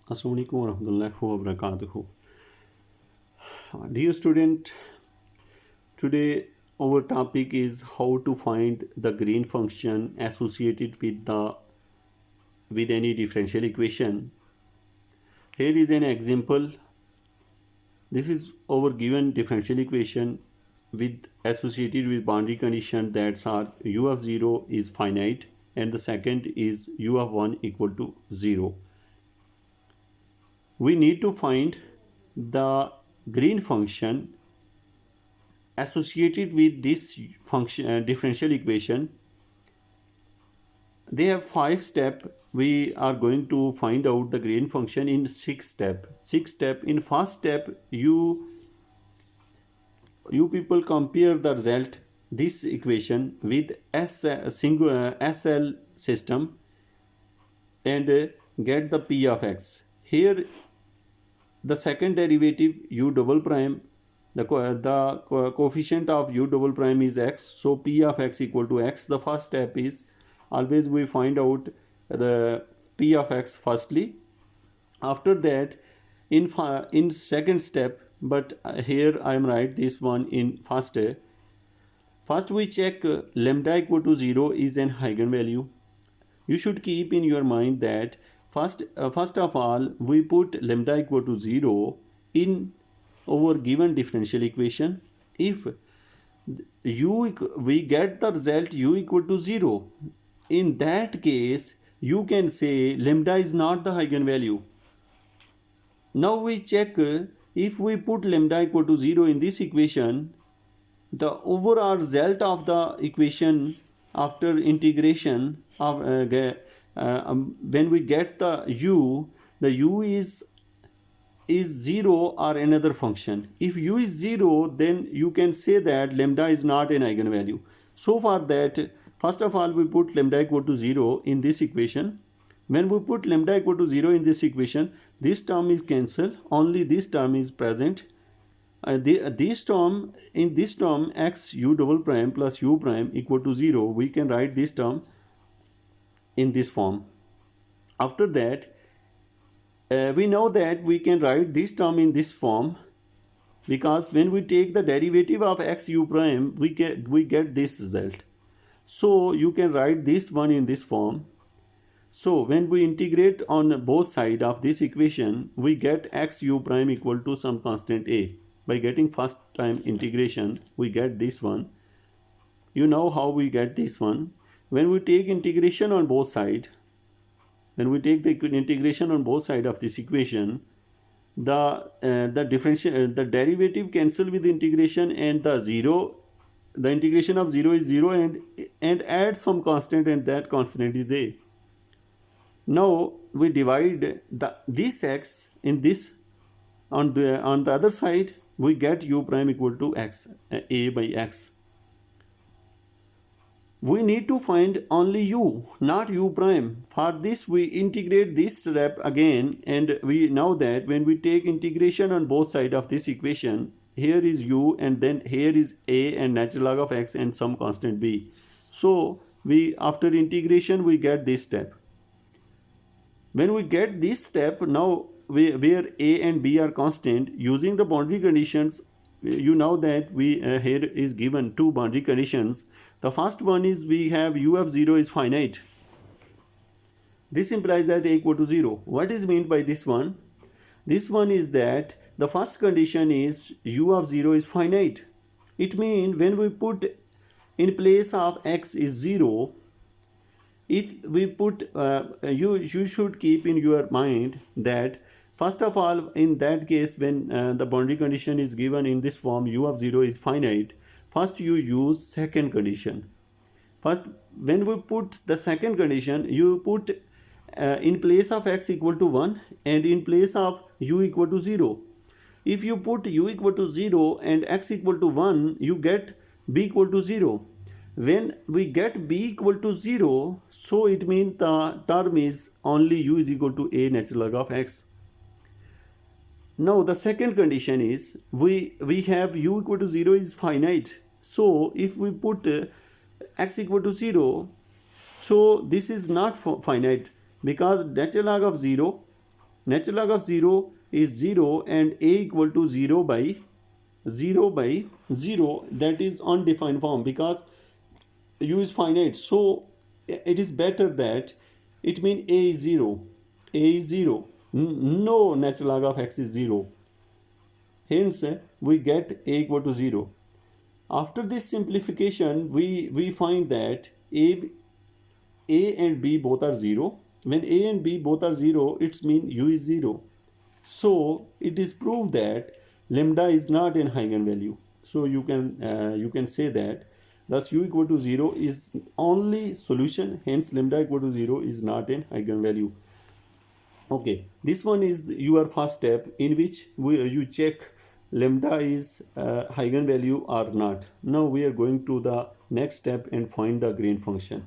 Assalamualaikum warahmatullahi wabarakatuh. Dear student, today our topic is how to find the green function associated with any differential equation. Here is an example. This is our given differential equation with associated with boundary condition that are u of 0 is finite and the second is u of 1 equal to 0. We need to find the green function associated with this function differential equation. They have 5 steps. We are going to find out the green function in 6 step. In first step, you people compare the result this equation with SL system and get the p of x. Here the second derivative u double prime, the coefficient of u double prime is x, so p of x equal to x. The first step is always we find out the p of x firstly. After that, in second step, but here I am write this one in first. First we check lambda equal to 0 is an eigenvalue. You should keep in your mind that first of all we put lambda equal to 0 in our given differential equation. If we get the result u equal to 0, in that case you can say lambda is not the eigenvalue. Now we check if we put lambda equal to 0 in this equation, the overall result of the equation after integration of when we get the u is 0 or another function. If u is 0, then you can say that lambda is not an eigenvalue. So for that, first of all we put lambda equal to 0 in this equation. When we put lambda equal to 0 in this equation, this term is cancelled, only this term is present. This term, in this term x u double prime plus u prime equal to 0, we can write this term in this form. After that, we know that we can write this term in this form because when we take the derivative of x u prime, we get this result. So you can write this one in this form. So when we integrate on both sides of this equation, we get x u prime equal to some constant a. By getting first time integration, we get this one. You know how we get this one. When we take integration on both sides, when we take the integration on both sides of this equation, the derivative cancel with the integration and the integration of 0 is 0 and add some constant, and that constant is a. Now we divide this x in this on the other side, we get u prime equal to x, a by x. We need to find only u, not u prime. For this we integrate this step again, and we know that when we take integration on both sides of this equation, here is u and then here is a and natural log of x and some constant b. So we after integration we get this step. When we get this step, now where a and b are constant, using the boundary conditions, you know that we here is given two boundary conditions. The first one is we have u of 0 is finite. This implies that a equal to 0. What is meant by this one? This one is that the first condition is u of 0 is finite. It means when we put in place of x is 0, if we put you should keep in your mind that first of all, in that case, when the boundary condition is given in this form, u of 0 is finite, first you use second condition. First, when we put the second condition, you put in place of x equal to 1 and in place of u equal to 0. If you put u equal to 0 and x equal to 1, you get b equal to 0. When we get b equal to 0, so it means the term is only u is equal to a natural log of x. Now the second condition is we have u equal to 0 is finite. So if we put x equal to 0, so this is not finite because natural log of 0 Natural log of 0 is 0 and a equal to 0 by 0 by 0, that is undefined form because u is finite. So it is better that it means a is 0. A is 0. No natural log of x is 0. Hence we get a equal to 0. After this simplification, we find that a and b both are 0. When a and b both are 0, it means u is 0. So it is proved that lambda is not an eigenvalue. So you can say that thus u equal to 0 is only solution. Hence lambda equal to 0 is not an eigenvalue. Okay, this one is your first step in which you check lambda is eigenvalue or not. Now we are going to the next step and find the green function.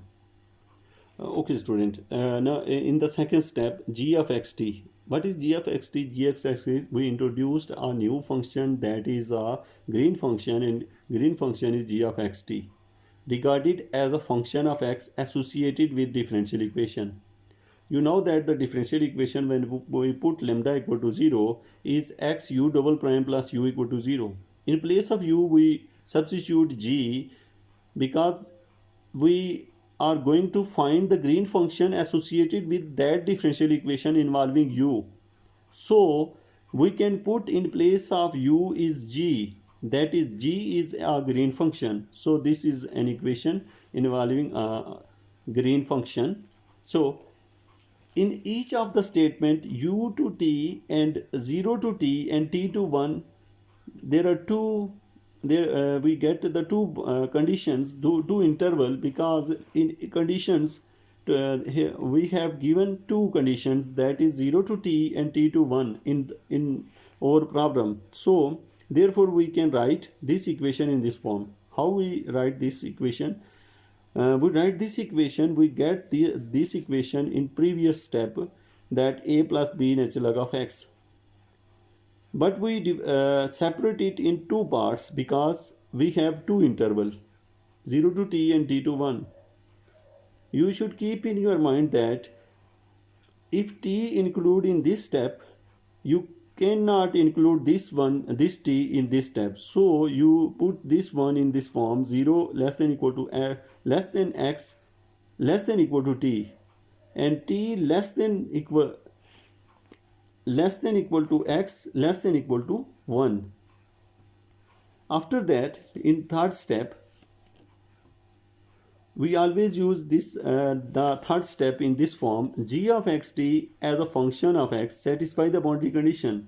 Okay student, now in the second step, g of xt. What is g of xt? G of xt, we introduced a new function that is a green function, and green function is g of xt, regarded as a function of x associated with differential equation. You know that the differential equation when we put lambda equal to 0 is x u double prime plus u equal to 0. In place of u we substitute g because we are going to find the green function associated with that differential equation involving u. So we can put in place of u is g, that is g is a green function. So this is an equation involving a green function. So in each of the statement u to t and 0 to t and t to 1, there are two, we get the two conditions, two interval, because in conditions here we have given two conditions, that is 0 to t and t to 1 in our problem. So therefore we can write this equation in this form. How we write this equation? We write this equation, we get this equation in previous step, that a plus b natural log of x. But we separate it in two parts because we have two interval, 0 to t and t to 1. You should keep in your mind that if t include in this step, you cannot include this t in this step. So you put this one in this form, 0 less than equal to less than x less than equal to t, and t less than equal to x less than equal to 1. After that, in third step, we always use this the third step in this form, g of xt as a function of x satisfy the boundary condition,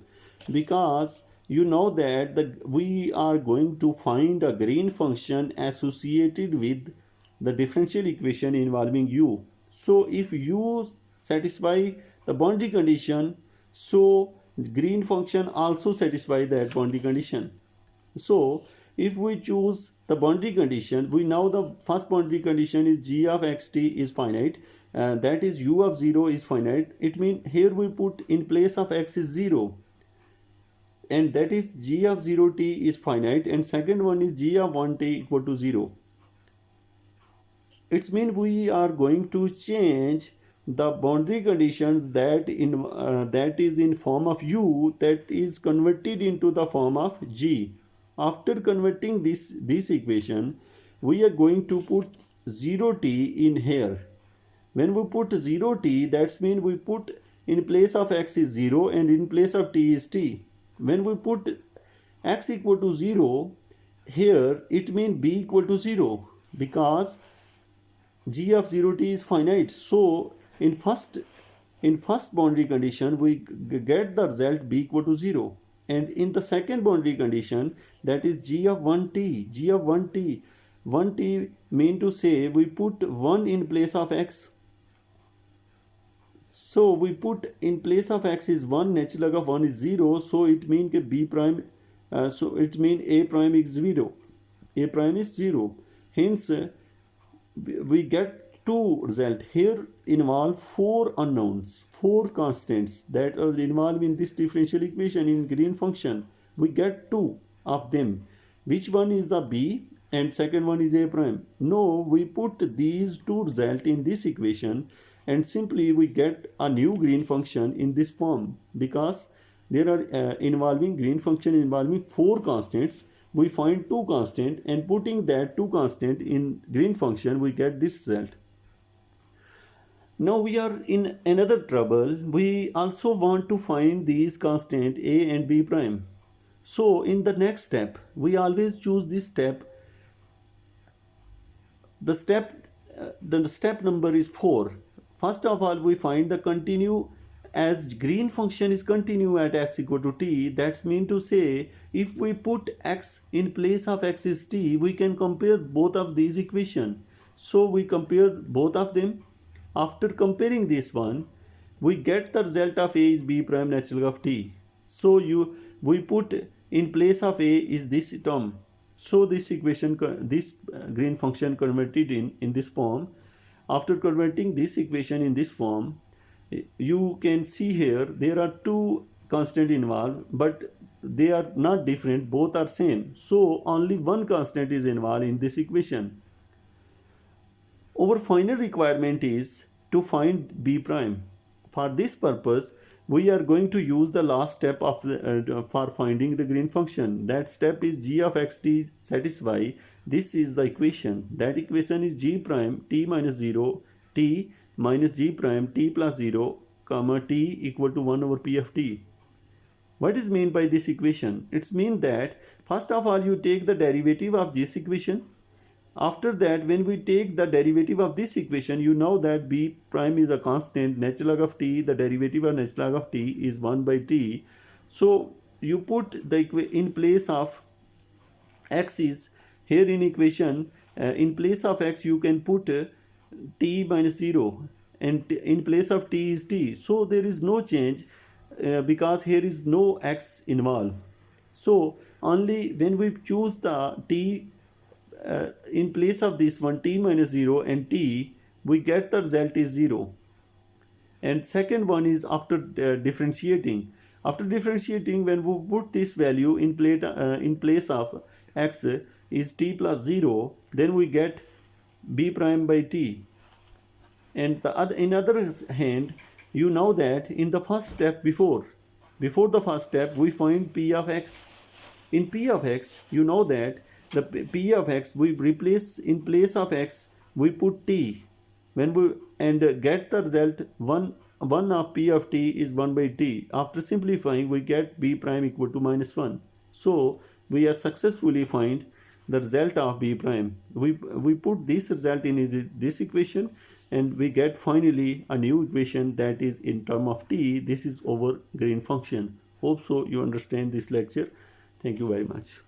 because you know that we are going to find a green function associated with the differential equation involving u. So if u satisfy the boundary condition, so green function also satisfy that boundary condition. So if we choose the boundary condition, we know the first boundary condition is g of xt is finite, that is u of 0 is finite. It means here we put in place of x is 0, and that is g of 0t is finite, and second one is g of 1t equal to 0. It means we are going to change the boundary conditions that is in form of u, that is converted into the form of g. After converting this equation, we are going to put 0t in here. When we put 0t, that means we put in place of x is 0 and in place of t is t. When we put x equal to 0 here, it means b equal to 0 because g of 0t is finite. So in first boundary condition we get the result b equal to 0, and in the second boundary condition, that is g of 1t mean to say we put 1 in place of x. So we put in place of x is 1, natural log of 1 is 0, so it means b prime, so it means a prime is 0, a prime is 0. Hence we get two result. Here involve 4 unknowns, 4 constants that are involved in this differential equation in green function. We get 2 of them. Which one is the b and second one is a prime? No, we put these two result in this equation and simply we get a new green function in this form. Because there are involving green function involving 4 constants, we find 2 constant and putting that 2 constant in green function we get this result. Now we are in another trouble. We also want to find these constant a and b prime. So in the next step, we always choose this step. The step number is 4. First of all, we find the continue. As green function is continue at x equal to t, that's mean to say if we put x in place of x is t, we can compare both of these equation. So we compare both of them. After comparing this one, we get the result of a is b prime natural log of t. So we put in place of a is this term. So this equation, this green function converted in this form. After converting this equation in this form, you can see here there are 2 constants involved, but they are not different, both are same. So only one constant is involved in this equation. Our final requirement is to find b prime. For this purpose, we are going to use the last step of for finding the green function. That step is g of xt satisfy. This is the equation. That equation is g prime t minus 0 t minus g prime t plus 0 comma t equal to 1 over p of t. What is meant by this equation? It's mean that first of all you take the derivative of this equation. After that, when we take the derivative of this equation, you know that b prime is a constant, natural log of t, the derivative of natural log of t is 1 by t. So you put the in place of x is here in equation, in place of x you can put t minus 0 and in place of t is t. So there is no change because here is no x involved. So only when we choose the t in place of this one t minus 0 and t, we get the result is 0. And second one is after differentiating. After differentiating, when we put this value in place of x is t plus 0, then we get b prime by t. And in other hand, you know that in the first step before the first step, we find p of x. In p of x, you know that the p of x we replace in place of x we put t when we and get the result 1 of p of t is 1 by t. After simplifying we get b prime equal to minus 1. So we have successfully find the result of b prime. We put this result in this equation and we get finally a new equation that is in term of t. This is our green function. Hope so you understand this lecture. Thank you very much.